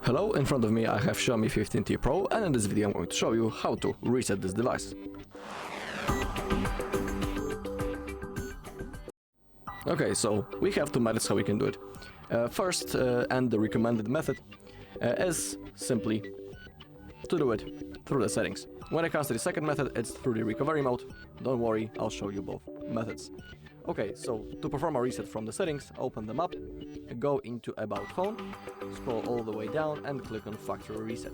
Hello, in front of me I have Xiaomi 15T Pro, and in this video I'm going to show you how to reset this device. Okay, so we have two methods how we can do it. First, and the recommended method, is simply to do it through the settings. When it comes to the second method, it's through the recovery mode. Don't worry, I'll show you both methods. Okay, so to perform a reset from the settings, open them up, go into About Phone, scroll all the way down and click on Factory Reset.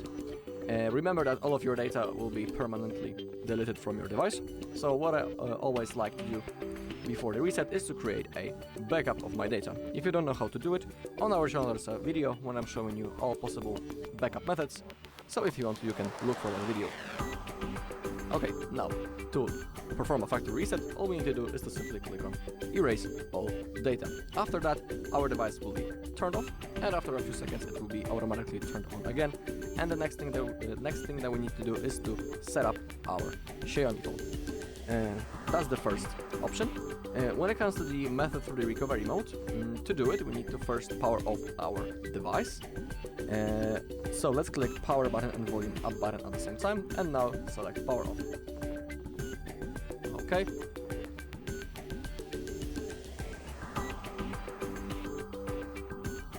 Remember that all of your data will be permanently deleted from your device, so what I always like to do before the reset is to create a backup of my data. If you don't know how to do it, on our channel there's a video when I'm showing you all possible backup methods, so if you want to, you can look for that video. Okay, now, to perform a factory reset, all we need to do is to simply click on Erase All Data. After that, our device will be turned off, and after a few seconds it will be automatically turned on again. And the next thing that we need to do is to set up our Xiaomi phone. That's the first option. When it comes to the method through the recovery mode, to do it we need to first power off our device. So let's click power button and volume up button at the same time, and now select power off. Okay.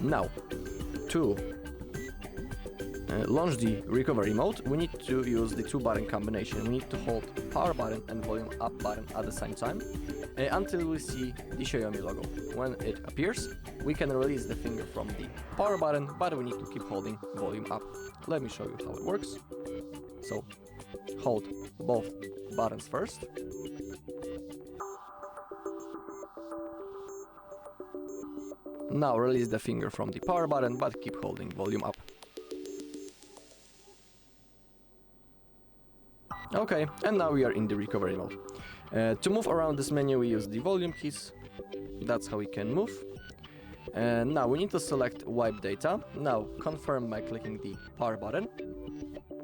Now, to launch the recovery mode, we need to use the two button combination. We need to hold power button and volume up button at the same time until we see the Xiaomi logo. When it appears, we can release the finger from the power button, but we need to keep holding volume up. Let me show you how it works. So, hold both buttons first. Now release the finger from the power button, but keep holding volume up. Okay, and now we are in the recovery mode. To move around this menu we use the volume keys. That's how we can move. Now we need to select wipe data. Now confirm by clicking the power button.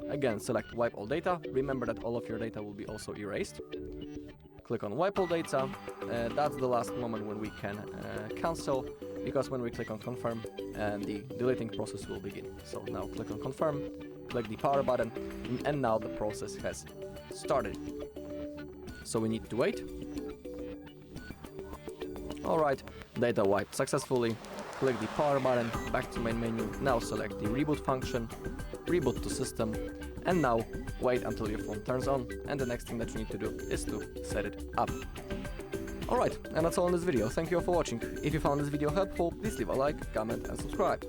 Again, select wipe all data. Remember that all of your data will be also erased. Click on wipe all data. That's the last moment when we can cancel, because when we click on confirm, the deleting process will begin. So now click on confirm, click the power button, and now the process has started. So we need to wait. Alright, data wiped successfully. Click the power button, back to main menu. Now select the reboot function, reboot to system, and now wait until your phone turns on, and the next thing that you need to do is to set it up. Alright, and that's all in this video. Thank you all for watching. If you found this video helpful, please leave a like, comment and subscribe.